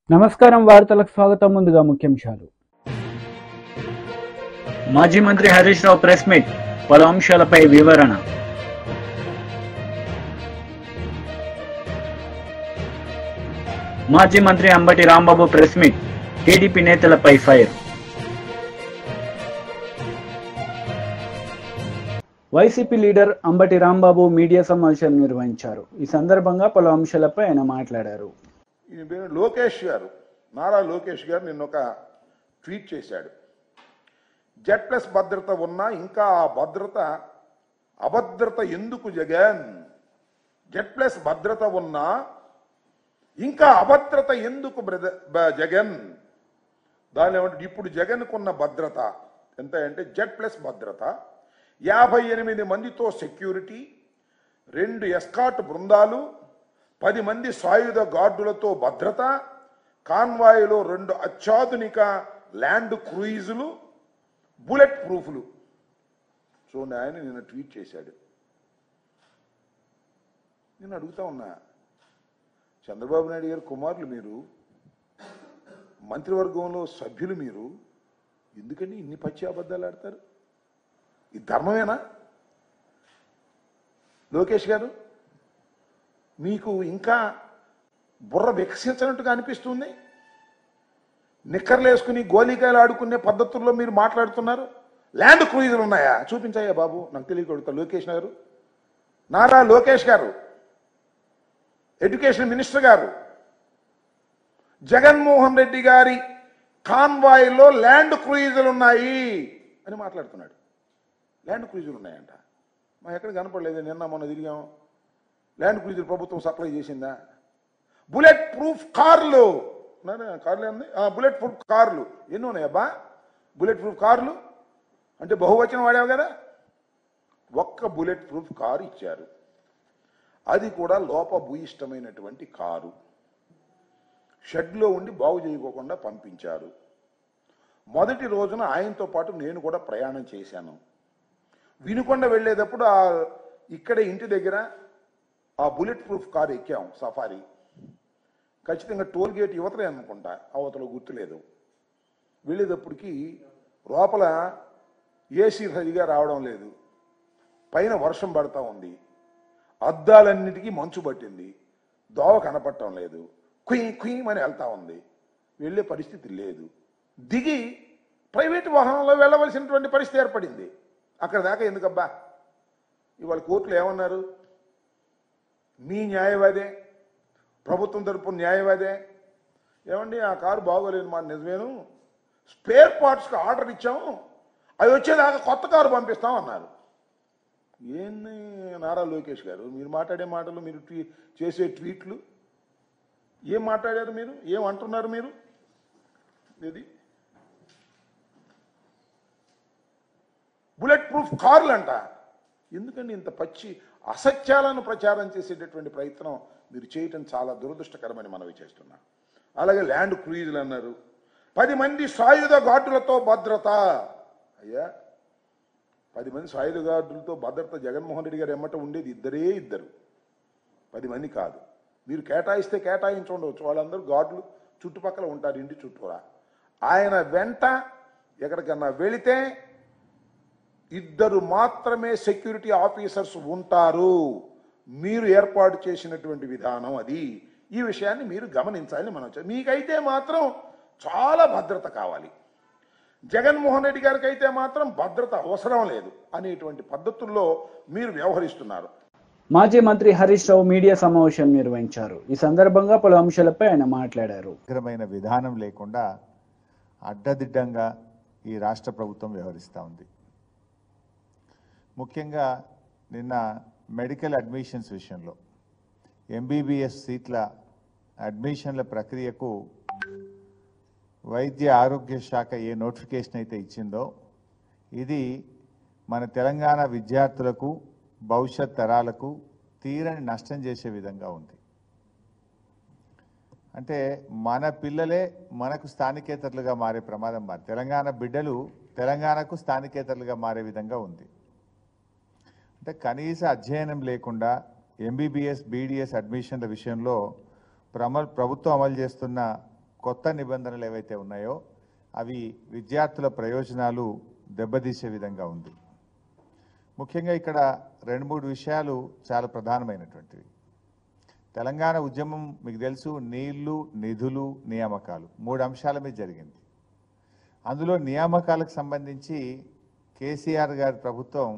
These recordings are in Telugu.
నమస్కారం వార్తలకు స్వాగతం. ముందుగా ముఖ్యాంశాలు. మాజీ మంత్రి హరీష్ రావు ప్రెస్ మీట్, పలు అంశాలపై వివరణ. మాజీ మంత్రి Ambati Rambabu press meet, TDP నేతలపై fire. YCP leader Ambati Rambabu media సమావేశం నిర్వహించారు. ఈ సందర్భంగా పలు అంశాలపై ఆయన మాట్లాడారు. లోకేష్ గారు, నారా లోకేష్ గారు నిన్న ఒక ట్వీట్ చేశాడు. Z+ భద్రత ఉన్నా ఇంకా ఆ అభద్రత ఎందుకు జగన్? Z+ భద్రత ఉన్నా ఇంకా అభద్రత ఎందుకు జగన్? దాని ఏమంటే ఇప్పుడు జగన్కున్న భద్రత ఎంత అంటే Z+ భద్రత 58 మందితో సెక్యూరిటీ, 2 ఎస్కాట్ బృందాలు, 10 మంది సాయుధ గార్డులతో భద్రత, కాన్వాయ్లో 2 అత్యాధునిక ల్యాండ్ క్రూయిజులు, బుల్లెట్ ప్రూఫ్లు. చూడండి, ఆయన నిన్న ట్వీట్ చేశాడు. నేను అడుగుతా ఉన్నా, చంద్రబాబు నాయుడు గారు కుమారులు మీరు, మంత్రివర్గంలో సభ్యులు మీరు, ఎందుకని ఇన్ని పచ్చి అబద్ధాలు ఆడతారు? ఇది ధర్మమేనా? లోకేష్ గారు, మీకు ఇంకా బుర్ర వికసించినట్టుగా అనిపిస్తుంది. నిక్కర్లు వేసుకుని గోలీకాయలు ఆడుకునే పద్ధతుల్లో మీరు మాట్లాడుతున్నారు. ల్యాండ్ క్రూయిజులు ఉన్నాయా? చూపించాయా బాబు, నాకు తెలియకూడదు. లోకేష్ గారు, నారా లోకేష్ గారు, ఎడ్యుకేషన్ మినిస్టర్ గారు, జగన్మోహన్ రెడ్డి గారి కాన్వాయ్లో ల్యాండ్ క్రూయిజులు ఉన్నాయి అని మాట్లాడుతున్నాడు. ల్యాండ్ క్రూయిజులు ఉన్నాయంట. మా ఎక్కడ కనపడలేదు. నిన్న మొన్న తిరిగాం. ల్యాండ్ క్రూయిజులు ప్రభుత్వం సప్లై చేసిందా? బుల్లెట్ ప్రూఫ్ కార్లు, కార్లు ఏంది? బుల్లెట్ ప్రూఫ్ కార్లు ఎన్ని ఉన్నాయబ్బా? బుల్లెట్ ప్రూఫ్ కార్లు అంటే బహువచనం వాడావు కదా. ఒక్క బుల్లెట్ ప్రూఫ్ కారు ఇచ్చారు, అది కూడా లోపభూయిష్టమైనటువంటి కారు. షెడ్లో ఉండి బాగు చేయకోకుండా పంపించారు. మొదటి రోజున ఆయనతో పాటు నేను కూడా ప్రయాణం చేశాను. వినుకొండ వెళ్ళేటప్పుడు ఇక్కడే ఇంటి దగ్గర ఆ బుల్లెట్ ప్రూఫ్ కారు ఎక్కాం, సఫారీ. ఖచ్చితంగా టోల్ గేట్ యువతలే అనుకుంటా, అవతల గుర్తులేదు. వెళ్ళేటప్పటికి లోపల ఏసీ సరిగా రావడం లేదు, పైన వర్షం పడతా ఉంది, అద్దాలన్నిటికీ మంచు పట్టింది, దోవ కనపడటం లేదు, కుయ్ కుయ్యమని వెళ్తా ఉంది. వెళ్ళే పరిస్థితి లేదు. దిగి ప్రైవేటు వాహనంలో వెళ్ళవలసినటువంటి పరిస్థితి ఏర్పడింది. అక్కడ దాకా ఎందుకబ్బా? ఇవాళ కోర్టులు ఏమన్నారు? మీ న్యాయవాదే, ప్రభుత్వం తరపున న్యాయవాదే, ఏమండి ఆ కారు బాగోలేదు మాట నిజమేను, స్పేర్ పార్ట్స్కి ఆర్డర్ ఇచ్చాము, అవి వచ్చేదాకా కొత్త కారు పంపిస్తాం అన్నారు. ఏంది నారా లోకేష్ గారు, మీరు మాట్లాడే మాటలు, మీరు చేసే ట్వీట్లు, ఏం మాట్లాడారు మీరు? ఏం అంటున్నారు మీరు? ఇది బుల్లెట్ ప్రూఫ్ కార్లు అంట. ఎందుకండి ఇంత పచ్చి అసత్యాలను ప్రచారం చేసేటటువంటి ప్రయత్నం మీరు చేయటం చాలా దురదృష్టకరమని మనవి చేస్తున్నా. అలాగే ల్యాండ్ క్రూయిజులు అన్నారు. 10 మంది సాయుధ గార్డులతో భద్రత. అయ్యా, 10 మంది సాయుధ గార్డులతో భద్రత జగన్మోహన్ రెడ్డి గారు ఎమ్మట ఉండేది ఇద్దరు, 10 మంది కాదు. మీరు కేటాయిస్తే కేటాయించవచ్చు, వాళ్ళందరూ గార్డులు చుట్టుపక్కల ఉంటారు, ఇంటి చుట్టూరా. ఆయన వెంట ఎక్కడికన్నా వెళితే 2 మాత్రమే సెక్యూరిటీ ఆఫీసర్స్ ఉంటారు. మీరు ఏర్పాటు చేసినటువంటి విధానం అది. ఈ విషయాన్ని మీరు గమనించాలని మనం. మీకైతే మాత్రం చాలా భద్రత కావాలి, జగన్మోహన్ రెడ్డి గారికి అయితే మాత్రం భద్రత అవసరం లేదు అనేటువంటి పద్ధతుల్లో మీరు వ్యవహరిస్తున్నారు. మాజీ మంత్రి హరీష్ రావు మీడియా సమావేశం నిర్వహించారు. ఈ సందర్భంగా పలు అంశాలపై ఆయన మాట్లాడారు. విధానం లేకుండా అడ్డదిడ్డంగా ఈ రాష్ట్ర ప్రభుత్వం వ్యవహరిస్తూ ఉంది. ముఖ్యంగా నిన్న మెడికల్ అడ్మిషన్స్ విషయంలో MBBS సీట్ల అడ్మిషన్ల ప్రక్రియకు వైద్య ఆరోగ్య శాఖ ఏ నోటిఫికేషన్ అయితే ఇచ్చిందో, ఇది మన తెలంగాణ విద్యార్థులకు, భవిష్యత్ తరాలకు తీరని నష్టం చేసే విధంగా ఉంది. అంటే మన పిల్లలే మనకు స్థానికేతరులుగా మారే ప్రమాదం, తెలంగాణ బిడ్డలు తెలంగాణకు స్థానికేతరులుగా మారే విధంగా ఉంది. అంటే కనీస అధ్యయనం లేకుండా MBBS BDS అడ్మిషన్ల విషయంలో ప్రభుత్వం అమలు చేస్తున్న కొత్త నిబంధనలు ఏవైతే ఉన్నాయో అవి విద్యార్థుల ప్రయోజనాలు దెబ్బతీసే విధంగా ఉంది. ముఖ్యంగా ఇక్కడ 2-3 విషయాలు చాలా ప్రధానమైనటువంటివి. తెలంగాణ ఉద్యమం మీకు తెలుసు, నీళ్లు, నిధులు, నియామకాలు 3 అంశాల మీద జరిగింది. అందులో నియామకాలకు సంబంధించి కేసీఆర్ గారి ప్రభుత్వం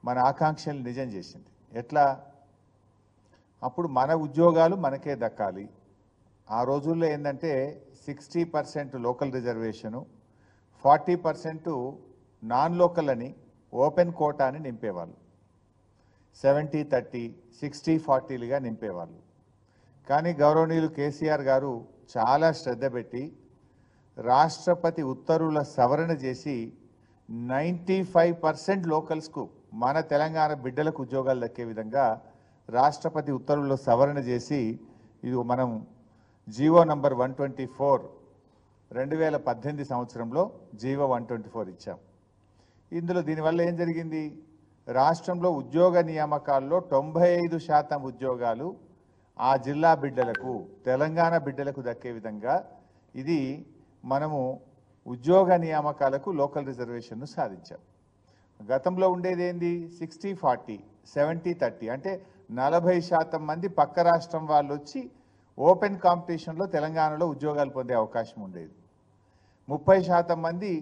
మన ఆకాంక్షలు నిజం చేసింది. ఎట్లా? అప్పుడు మన ఉద్యోగాలు మనకే దక్కాలి. ఆ రోజుల్లో ఏంటంటే 60% లోకల్ రిజర్వేషను, 40% నాన్ లోకల్ అని ఓపెన్ కోటా అని నింపేవాళ్ళు. 70-30, 60-40లుగా నింపేవాళ్ళు. కానీ గౌరవనీయులు కేసీఆర్ గారు చాలా శ్రద్ధ పెట్టి రాష్ట్రపతి ఉత్తర్వుల సవరణ చేసి 95% లోకల్స్కు మన తెలంగాణ బిడ్డలకు ఉద్యోగాలు దక్కే విధంగా రాష్ట్రపతి ఉత్తర్వుల్లో సవరణ చేసి ఇది మనం జీవో నంబర్ 124 2018 సంవత్సరంలో జీవో 124 ఇచ్చాం. ఇందులో దీనివల్ల ఏం జరిగింది? రాష్ట్రంలో ఉద్యోగ నియామకాల్లో 95% ఉద్యోగాలు ఆ జిల్లా బిడ్డలకు, తెలంగాణ బిడ్డలకు దక్కే విధంగా ఇది మనము ఉద్యోగ నియామకాలకు లోకల్ రిజర్వేషన్ను సాధించాం. గతంలో ఉండేది ఏంది? 60-40, 70-30, అంటే 40% మంది పక్క రాష్ట్రం వాళ్ళు వచ్చి ఓపెన్ కాంపిటీషన్లో తెలంగాణలో ఉద్యోగాలు పొందే అవకాశం ఉండేది. 30% మంది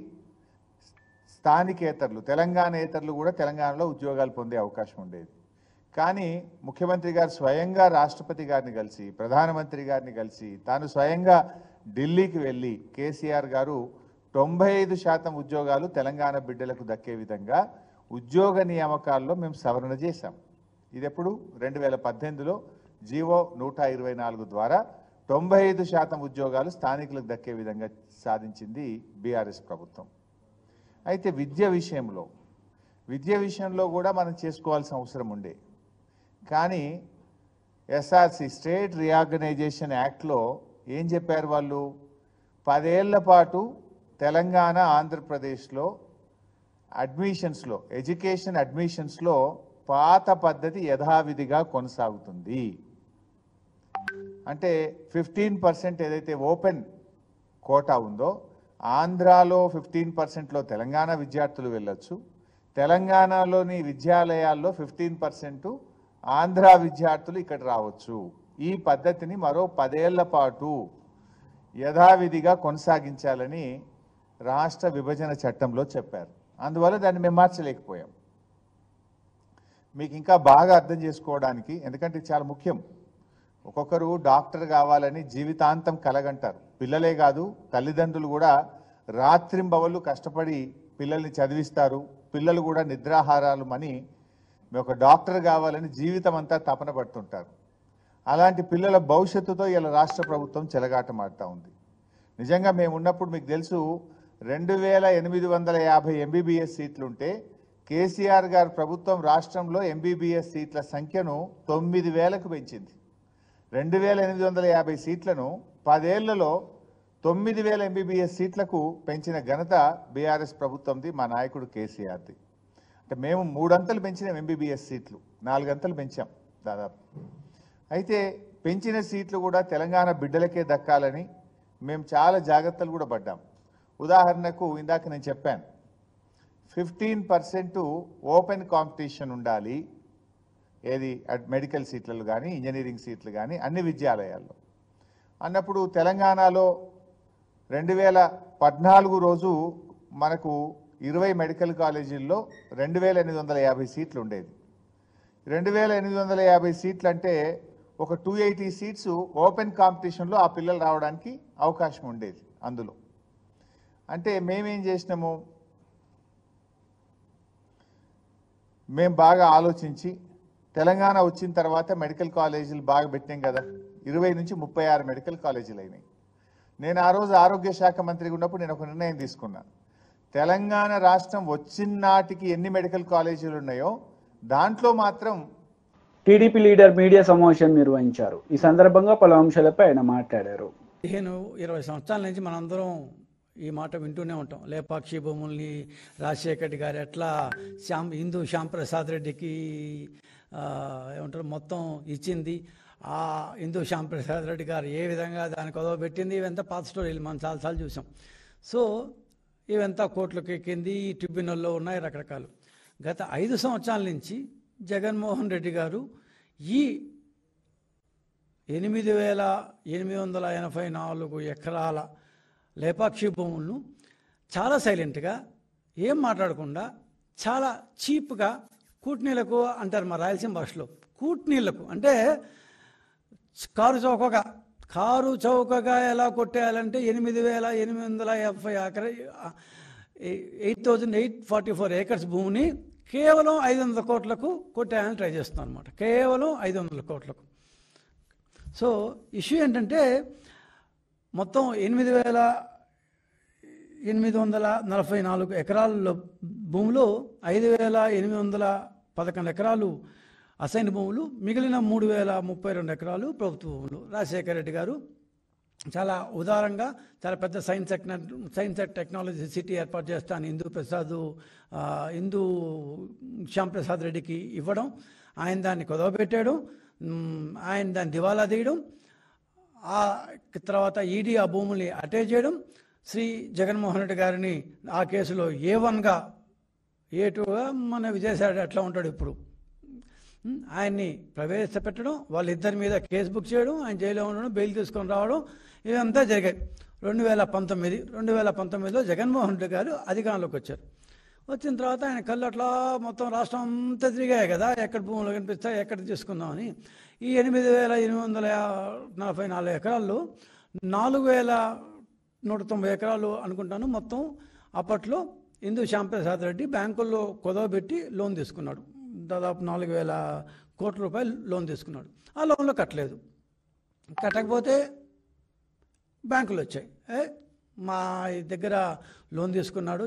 స్థానికేతరులు, తెలంగాణేతరులు కూడా తెలంగాణలో ఉద్యోగాలు పొందే అవకాశం ఉండేది. కానీ ముఖ్యమంత్రి గారు స్వయంగా రాష్ట్రపతి గారిని కలిసి, ప్రధానమంత్రి గారిని కలిసి, తాను స్వయంగా ఢిల్లీకి వెళ్ళి కేసీఆర్ గారు 95% ఉద్యోగాలు తెలంగాణ బిడ్డలకు దక్కే విధంగా ఉద్యోగ నియామకాల్లో మేము సవరణ చేశాం. ఇది ఎప్పుడు? 2018లో జీవో 124 ద్వారా 95% ఉద్యోగాలు స్థానికులకు దక్కే విధంగా సాధించింది బీఆర్ఎస్ ప్రభుత్వం. అయితే విద్య విషయంలో కూడా మనం చేసుకోవాల్సిన అవసరం ఉండే. కానీ ఎస్ఆర్సి స్టేట్ రీఆర్గనైజేషన్ యాక్ట్లో ఏం చెప్పారు వాళ్ళు? 10 ఏళ్ల పాటు తెలంగాణ, ఆంధ్రప్రదేశ్లో అడ్మిషన్స్లో, ఎడ్యుకేషన్ అడ్మిషన్స్లో పాత పద్ధతి యథావిధిగా కొనసాగుతుంది. అంటే 15% ఏదైతే ఓపెన్ కోటా ఉందో, ఆంధ్రాలో 15%లో తెలంగాణ విద్యార్థులు వెళ్ళొచ్చు, తెలంగాణలోని విద్యాలయాల్లో 15% ఆంధ్ర విద్యార్థులు ఇక్కడ రావచ్చు. ఈ పద్ధతిని మరో 10 ఏళ్ల పాటు యథావిధిగా కొనసాగించాలని రాష్ట్ర విభజన చట్టంలో చెప్పారు. అందువల్ల దాన్ని మేము మార్చలేకపోయాం. మీకు ఇంకా బాగా అర్థం చేసుకోవడానికి, ఎందుకంటే ఇది చాలా ముఖ్యం. ఒక్కొక్కరు డాక్టర్ కావాలని జీవితాంతం కలగంటారు. పిల్లలే కాదు, తల్లిదండ్రులు కూడా రాత్రింబవళ్ళు కష్టపడి పిల్లల్ని చదివిస్తారు. పిల్లలు కూడా నిద్రాహారాలు మని ఒక డాక్టర్ కావాలని జీవితం అంతా తపన పడుతుంటారు. అలాంటి పిల్లల భవిష్యత్తుతో ఇలా రాష్ట్ర ప్రభుత్వం చెలగాటమాడుతూ ఉంది. నిజంగా మేము ఉన్నప్పుడు మీకు తెలుసు 2850 ఎంబీబీఎస్ సీట్లుంటే కేసీఆర్ గారి ప్రభుత్వం రాష్ట్రంలో ఎంబీబీఎస్ సీట్ల సంఖ్యను 9000కు పెంచింది. 2850 సీట్లను 10 ఏళ్లలో 9000 ఎంబీబీఎస్ సీట్లకు పెంచిన ఘనత బీఆర్ఎస్ ప్రభుత్వంది, మా నాయకుడు కేసీఆర్ది. అంటే మేము 3 అంతలు పెంచినాం ఎంబీబీఎస్ సీట్లు, 4 అంతలు పెంచాం దాదాపు. అయితే పెంచిన సీట్లు కూడా తెలంగాణ బిడ్డలకే దక్కాలని మేము చాలా జాగ్రత్తలు కూడా పడ్డాం. ఉదాహరణకు ఇందాక నేను చెప్పాను, 15% ఓపెన్ కాంపిటీషన్ ఉండాలి. ఏది? మెడికల్ సీట్లలో కానీ, ఇంజనీరింగ్ సీట్లు కానీ అన్ని విద్యాలయాల్లో. అన్నప్పుడు తెలంగాణలో 2014 రోజు మనకు 20 మెడికల్ కాలేజీల్లో 2850 సీట్లు ఉండేది. 2850 సీట్లు అంటే ఒక 280 సీట్స్ ఓపెన్ కాంపిటీషన్లో ఆ పిల్లలు రావడానికి అవకాశం ఉండేది. అందులో అంటే మేమేం చేసినాము, మేము బాగా ఆలోచించి తెలంగాణ వచ్చిన తర్వాత మెడికల్ కాలేజీలు బాగా పెట్టాం కదా, 20 నుంచి 36 మెడికల్ కాలేజీలు అయినాయి. నేను ఆ రోజు ఆరోగ్య శాఖ మంత్రిగా ఉన్నప్పుడు నేను ఒక నిర్ణయం తీసుకున్నా. తెలంగాణ రాష్ట్రం వచ్చిన నాటికి ఎన్ని మెడికల్ కాలేజీలు ఉన్నాయో దాంట్లో మాత్రం. టీడీపీ లీడర్ మీడియా సమావేశం నిర్వహించారు. ఈ సందర్భంగా పలు అంశాలపై ఆయన మాట్లాడారు. 15-20 సంవత్సరాల నుంచి మనందరం ఈ మాట వింటూనే ఉంటాం. లేపాక్షి భూముల్ని రాజశేఖర్ రెడ్డి గారు ఎట్లా హిందూ శ్యాంప్రసాద్ రెడ్డికి ఏమంటారు మొత్తం ఇచ్చింది. ఆ ఇందు శ్యాంప్రసాద్ రెడ్డి గారు ఏ విధంగా దాన్ని కొదవ పెట్టింది, ఇవంతా పాత స్టోరీలు మనం చాలాసార్లు చూసాం. సో ఇవంతా కోర్టులకు ఎక్కింది, ఈ ట్రిబ్యునల్లో ఉన్నాయి రకరకాలు. గత 5 సంవత్సరాల నుంచి జగన్మోహన్ రెడ్డి గారు ఈ 8,884 ఎకరాల లేపాక్షి భూములను చాలా సైలెంట్గా ఏం మాట్లాడకుండా చాలా చీప్గా కూట్నీళ్ళకు అంటారు మా రాయలసీమ భాషలో, కూట్నీళ్ళకు అంటే కారు చౌకగా ఎలా కొట్టేయాలంటే 8,844 ఏకర్స్ భూమిని కేవలం 500 కోట్లకు కొట్టేయాలని ట్రై చేస్తున్నాం అనమాట. కేవలం 500 కోట్లకు. సో ఇష్యూ ఏంటంటే మొత్తం 8,844 ఎకరాల భూములు 5,811 ఎకరాలు అసైన్ భూములు, మిగిలిన 3,032 ఎకరాలు ప్రభుత్వ భూములు. రాజశేఖర రెడ్డి గారు చాలా ఉదారంగా చాలా పెద్ద సైన్స్ అండ్ టెక్నాలజీ సిటీ ఏర్పాటు చేస్తాను ఇందు శ్యాంప్రసాద్ రెడ్డికి ఇవ్వడం, ఆయన దాన్ని కుదవబెట్టడం, ఆయన దాన్ని దివాలా తీయడం, ఆ తర్వాత ఈడీ ఆ భూముల్ని అటాచ్ చేయడం, శ్రీ జగన్మోహన్ రెడ్డి గారిని ఆ కేసులో A1గా A2గా మన విజయసాయి ఎట్లా ఉంటాడు ఇప్పుడు ఆయన్ని ప్రవేశపెట్టడం, వాళ్ళిద్దరి మీద కేసు బుక్ చేయడం, ఆయన జైల్లో ఉండడం, బెయిల్ తీసుకొని రావడం, ఇదంతా జరిగాయి. 2019లో జగన్మోహన్ రెడ్డి గారు అధికారంలోకి వచ్చారు. వచ్చిన తర్వాత ఆయన కళ్ళు అట్లా మొత్తం రాష్ట్రం అంతా తిరిగాయి కదా, ఎక్కడ భూములు కనిపిస్తాయి, ఎక్కడ తీసుకుందామని. ఈ 8,844 ఎకరాల్లో 4,190 ఎకరాలు అనుకుంటాను మొత్తం. అప్పట్లో ఇందు శ్యాంప్రసాద్ రెడ్డి బ్యాంకుల్లో కుదవబెట్టి లోన్ తీసుకున్నాడు. దాదాపు 4,000 కోట్ల రూపాయలు లోన్ తీసుకున్నాడు. ఆ లోన్లో కట్టలేదు. కట్టకపోతే బ్యాంకులు వచ్చాయి, మా దగ్గర లోన్ తీసుకున్నాడు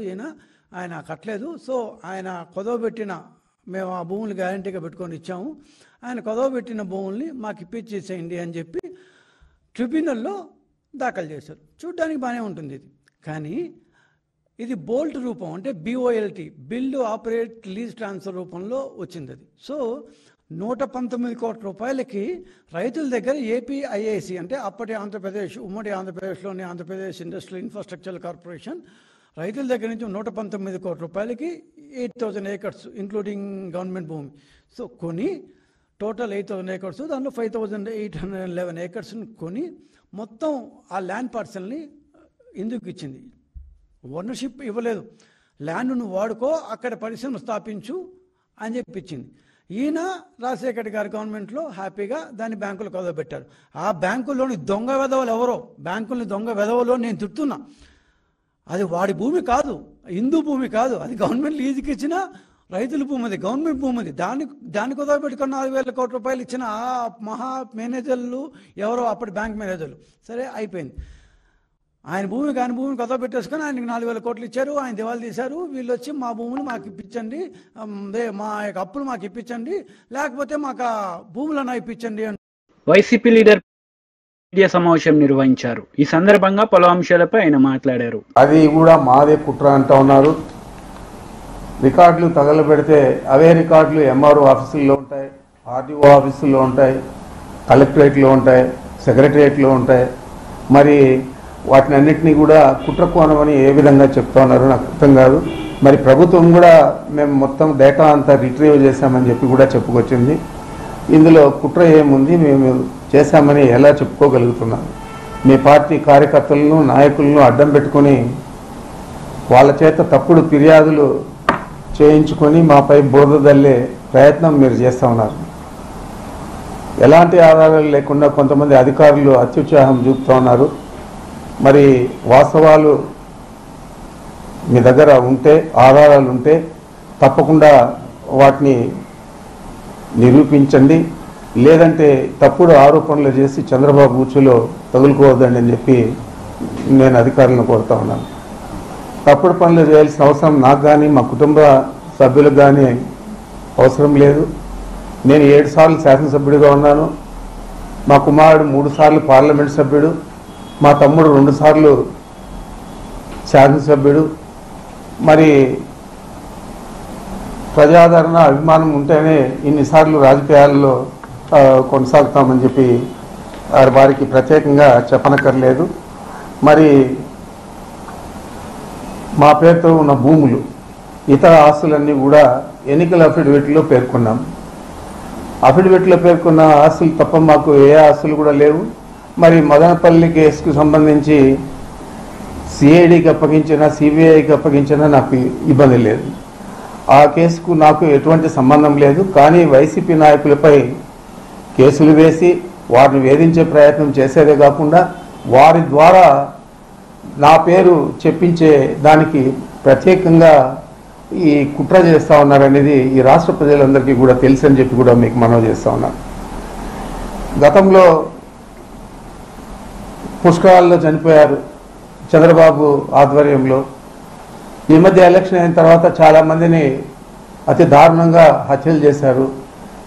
ఆయన కట్టలేదు, సో ఆయన కుదవబెట్టిన మేము ఆ భూములు గ్యారంటీగా పెట్టుకొని ఇచ్చాము, ఆయన కుదవబెట్టిన భూముల్ని మాకు ఇప్పించేసేయండి అని చెప్పి ట్రిబ్యునల్లో దాఖలు చేశారు. చూడ్డానికి బాగానే ఉంటుంది ఇది, కానీ ఇది బోల్ట్ రూపం అంటే BOLT build operate lease transfer రూపంలో వచ్చింది అది. సో 119 కోట్ల రూపాయలకి రైతుల దగ్గర APIIC అంటే అప్పటి ఆంధ్రప్రదేశ్ ఉమ్మడి ఆంధ్రప్రదేశ్లోని ఆంధ్రప్రదేశ్ ఇండస్ట్రియల్ ఇన్ఫ్రాస్ట్రక్చర్ కార్పొరేషన్ రైతుల దగ్గర నుంచి 119 కోట్ల రూపాయలకి 8,000 ఏకర్స్ ఇంక్లూడింగ్ గవర్నమెంట్ భూమి. సో కొని టోటల్ 8,000 ఏకర్స్, దాంట్లో 5,811 ఏకర్స్ని కొని మొత్తం ఆ ల్యాండ్ పార్సల్ని ఎందుకు ఇచ్చింది. ఓనర్షిప్ ఇవ్వలేదు, ల్యాండ్ నువ్వు వాడుకో, అక్కడ పరిశ్రమ స్థాపించు అని చెప్పించింది. ఈయన రాజశేఖర్ గారి గవర్నమెంట్లో హ్యాపీగా దాన్ని బ్యాంకులు కుదవబెట్టారు. ఆ బ్యాంకుల్లోని దొంగ వెధవలు ఎవరో, బ్యాంకుల్ని దొంగ వెధవలో నేను తిడుతున్నా. అది వాడి భూమి కాదు, హిందూ భూమి కాదు, అది గవర్నమెంట్ లీజుకి ఇచ్చిన రైతుల భూమి, అది గవర్నమెంట్ భూమి. అది దాన్ని కుదవబెట్టుకుని 4,000 కోట్ల రూపాయలు ఇచ్చిన ఆ మహా మేనేజర్లు ఎవరో అప్పటి బ్యాంక్ మేనేజర్లు. సరే అయిపోయింది. ఆయన భూమి కాని భూమిని కొత్త పెట్టేసుకొని ఆయనకి 4,000 కోట్లు ఇచ్చారు, ఆయన దివాళా తీశారు. వీళ్ళు వచ్చి మా భూములు మాకు ఇప్పించండి, మా యొక్క అప్పులు మాకు ఇప్పించండి, లేకపోతే మాకు ఆ భూములను ఇప్పించండి అని వైసీపీ లీడర్ మీడియా సమావేశం నిర్వహించారు. ఈ సందర్భంగా పలు అంశాలపై ఆయన మాట్లాడారు. అది కూడా మాదే కుట్ర అంటూ ఉన్నారు. రికార్డులు తగలబెడితే అవే రికార్డులు MRO ఆఫీసుల్లో ఉంటాయి, RDO ఆఫీసుల్లో ఉంటాయి, కలెక్టరేట్లో ఉంటాయి, సెక్రటరియట్లో ఉంటాయి. మరి వాటిని అన్నింటినీ కూడా కుట్ర కోణమని ఏ విధంగా చెప్తా ఉన్నారో నాకు అర్థం కాదు. మరి ప్రభుత్వం కూడా మేము మొత్తం డేటా అంతా రిట్రీవ్ చేశామని చెప్పి కూడా చెప్పుకొచ్చింది. ఇందులో కుట్ర ఏముంది, మేము చేశామని ఎలా చెప్పుకోగలుగుతున్నాం? మీ పార్టీ కార్యకర్తలను నాయకులను అడ్డం పెట్టుకొని వాళ్ళ చేత తప్పుడు ఫిర్యాదులు చేయించుకొని మాపై బోర్డు దల్లే ప్రయత్నం మీరు చేస్తూ ఉన్నారు. ఎలాంటి ఆధారాలు లేకుండా కొంతమంది అధికారులు అత్యుత్సాహం చూపుతూ ఉన్నారు. మరి వాస్తవాలు మీ దగ్గర ఉంటే, ఆధారాలు ఉంటే తప్పకుండా వాటిని నిరూపించండి. లేదంటే తప్పుడు ఆరోపణలు చేసి చంద్రబాబు కూర్చులో తగులుకోవద్దండి అని చెప్పి నేను అధికారులను కోరుతా ఉన్నాను. తప్పుడు పనులు చేయాల్సిన అవసరం నాకు కానీ మా కుటుంబ సభ్యులకు కానీ అవసరం లేదు. నేను 7 సార్లు శాసనసభ్యుడిగా ఉన్నాను. మా కుమారుడు 3 సార్లు పార్లమెంట్ సభ్యుడు, మా తమ్ముడు 2 సార్లు శాసనసభ్యుడు. మరి ప్రజాదరణ అభిమానం ఉంటేనే ఇన్నిసార్లు రాజకీయాల్లో కొనసాగుతామని చెప్పి వారికి ప్రత్యేకంగా చెప్పనక్కర్లేదు. మరి మా పేరుతో ఉన్న భూములు, ఇతర ఆస్తులన్నీ కూడా ఎన్నికల అఫిడవిట్లో పేర్కొన్నాం. అఫిడవిట్లో పేర్కొన్న ఆస్తులు తప్ప మాకు ఏ ఆస్తులు కూడా లేవు. మరి మదనపల్లి కేసుకు సంబంధించి సిఐడికి అప్పగించిన, సిబిఐకి అప్పగించిన నాకు ఇబ్బంది లేదు. ఆ కేసుకు నాకు ఎటువంటి సంబంధం లేదు. కానీ వైసీపీ నాయకులపై కేసులు వేసి వారిని వేధించే ప్రయత్నం చేసేదే కాకుండా వారి ద్వారా నా పేరు చెప్పించే దానికి ప్రత్యేకంగా ఈ కుట్ర చేస్తూ ఉన్నారనేది ఈ రాష్ట్ర ప్రజలందరికీ కూడా తెలుసని చెప్పి కూడా మీకు మనవి చేస్తూ ఉన్నాను. గతంలో పుష్కరాల్లో చనిపోయారు చంద్రబాబు ఆధ్వర్యంలో. ఈ మధ్య ఎలక్షన్ అయిన తర్వాత చాలామందిని అతి దారుణంగా హత్యలు చేశారు.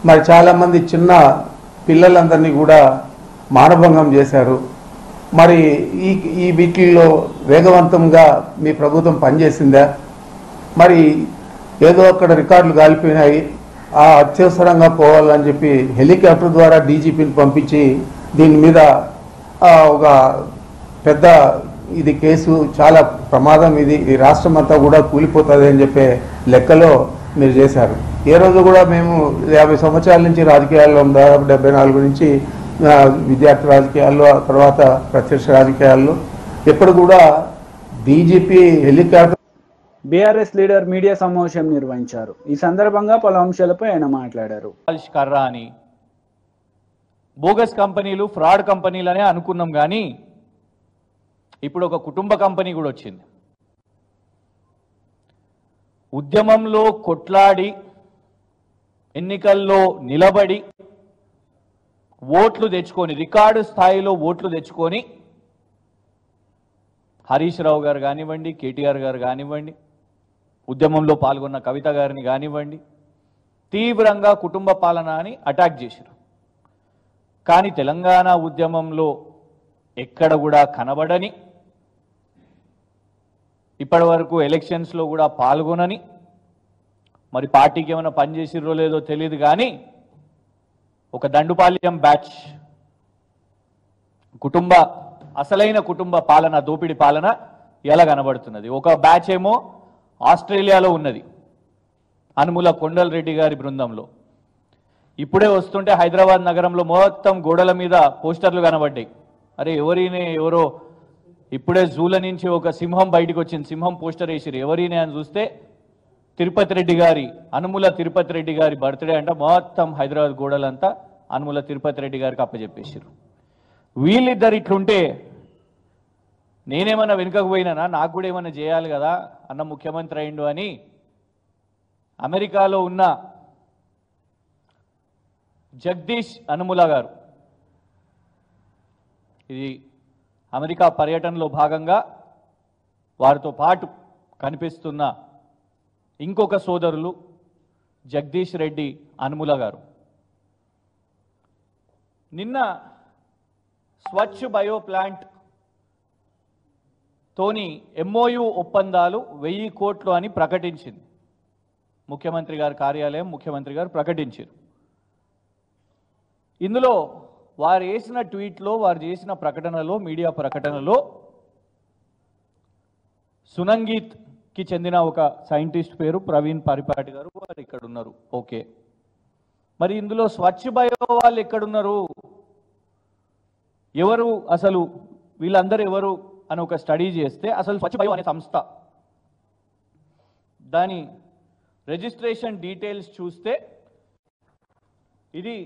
మరి చాలామంది చిన్న పిల్లలందరినీ కూడా మానభంగం చేశారు. మరి ఈ వీటిల్లో వేగవంతంగా మీ ప్రభుత్వం పనిచేసిందా? మరి ఏదో అక్కడ రికార్డులు కాలిపోయినాయి, ఆ అత్యవసరంగా పోవాలని చెప్పి హెలికాప్టర్ ద్వారా డీజీపీని పంపించి దీని మీద ఒక పెద్ద ఇది కేసు చాలా ప్రమాదం, ఇది ఈ రాష్ట్రం అంతా కూడా కూలిపోతుంది అని చెప్పే లెక్కలో మీరు చేశారు. ఏ రోజు కూడా మేము 50 సంవత్సరాల నుంచి రాజకీయాల్లో దాదాపు 74 నుంచి విద్యార్థి రాజకీయాల్లో, తర్వాత ప్రత్యక్ష రాజకీయాల్లో ఎప్పుడు కూడా DGP helicopter. BRS leader media సమావేశం నిర్వహించారు. ఈ సందర్భంగా పలు అంశాలపై ఆయన మాట్లాడారు. కర్రా అని బోగస్ కంపెనీలు, ఫ్రాడ్ కంపెనీలనే అనుకున్నాం, కానీ ఇప్పుడు ఒక కుటుంబ కంపెనీ కూడా వచ్చింది. ఉద్యమంలో కొట్లాడి ఎన్నికల్లో నిలబడి ఓట్లు తెచ్చుకొని, రికార్డు స్థాయిలో ఓట్లు తెచ్చుకొని హరీష్ రావు గారు కానివ్వండి, కేటీఆర్ గారు కానివ్వండి, ఉద్యమంలో పాల్గొన్న కవిత గారిని కానివ్వండి, తీవ్రంగా కుటుంబ పాలన అని అటాక్ చేశారు. కానీ తెలంగాణ ఉద్యమంలో ఎక్కడ కూడా కనబడని, ఇప్పటి వరకు ఎలక్షన్స్లో కూడా పాల్గొనని, మరి పార్టీకి ఏమైనా పనిచేసిర్రో లేదో తెలియదు, కానీ ఒక దండుపాల్యం బ్యాచ్ అసలైన కుటుంబ పాలన, దోపిడి పాలన ఎలా కనబడుతున్నది. ఒక బ్యాచ్ ఏమో ఆస్ట్రేలియాలో ఉన్నది, అనుముల కొండల్ రెడ్డి గారి బృందంలో. ఇప్పుడే వస్తుంటే హైదరాబాద్ నగరంలో మొత్తం గోడల మీద పోస్టర్లు కనబడ్డాయి. అరే ఎవరో ఇప్పుడే జూల నుంచి ఒక సింహం బయటకు వచ్చింది, సింహం పోస్టర్ వేసిరు. ఎవరినే అని చూస్తే తిరుపతి రెడ్డి గారి, అనుముల తిరుపతి రెడ్డి గారి బర్త్డే అంట. మొత్తం హైదరాబాద్ గోడలంతా అనుముల తిరుపతి రెడ్డి గారికి అప్పచెప్పేసారు. వీళ్ళిద్దరు ఇట్లుంటే నేనేమన్నా వెనుకకు పోయినానా, నాకు కూడా ఏమన్నా చేయాలి కదా, అన్న ముఖ్యమంత్రి అయిండు అని అమెరికాలో ఉన్న జగదీష్ అనుముల గారు, ఇది అమెరికా పర్యటనలో భాగంగా వారితో పాటు కనిపిస్తున్న ఇంకొక సోదరులు జగదీష్ రెడ్డి అనుముల గారు నిన్న స్వచ్ఛ బయో ప్లాంట్ తోని ఎంఓయు ఒప్పందాలు 1000 కోట్లు అని ప్రకటించింది ముఖ్యమంత్రి గారి కార్యాలయం. ముఖ్యమంత్రి గారు ప్రకటించారు. ఇందులో వారు వేసిన ట్వీట్లో, వారు చేసిన ప్రకటనలో, మీడియా ప్రకటనలో సునంగీత్కి చెందిన ఒక సైంటిస్ట్ పేరు ప్రవీణ్ పరిపాటి గారు, వారు ఇక్కడ ఉన్నారు. ఓకే, మరి ఇందులో స్వచ్ఛ బయో వాళ్ళు ఎక్కడున్నారు, ఎవరు అసలు, వీళ్ళందరూ ఎవరు అని ఒక స్టడీ చేస్తే అసలు స్వచ్ఛ బయో అనే సంస్థ దాని రిజిస్ట్రేషన్ డీటెయిల్స్ చూస్తే ఇది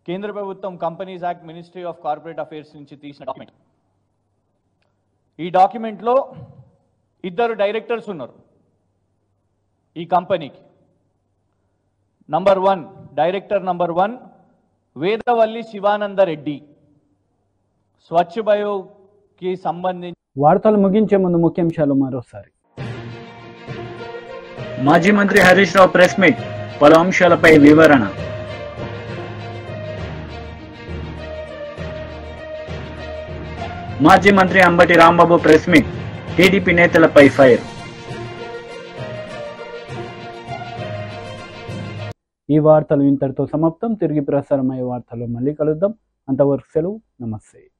కేంద్ర ప్రభుత్వం companies act, ministry of corporate affairs నుంచి తీసిన డాక్యుమెంట్. ఈ డాక్యుమెంట్లో 2 డైరెక్టర్స్ ఉన్నారు ఈ కంపెనీకి. Director number 1 Vedavalli Sivananda Reddy. స్వచ్ఛ బయోకి సంబంధించి వార్తలు ముగించే ముందు ముఖ్యాంశాలు మరోసారి. మాజీ మంత్రి హరీష్ రావు ప్రెస్ మీట్, పలు అంశాలపై వివరణ. మాజీ మంత్రి Ambati Rambabu press meet, TDP నేతలపై ఫైర్. ఈ వార్తలు ఇంతటితో సమాప్తం. తిరిగి ప్రసారమయ్యే వార్తల్లో మళ్ళీ కలుద్దాం. అంతవరకు సెలవు. నమస్తే.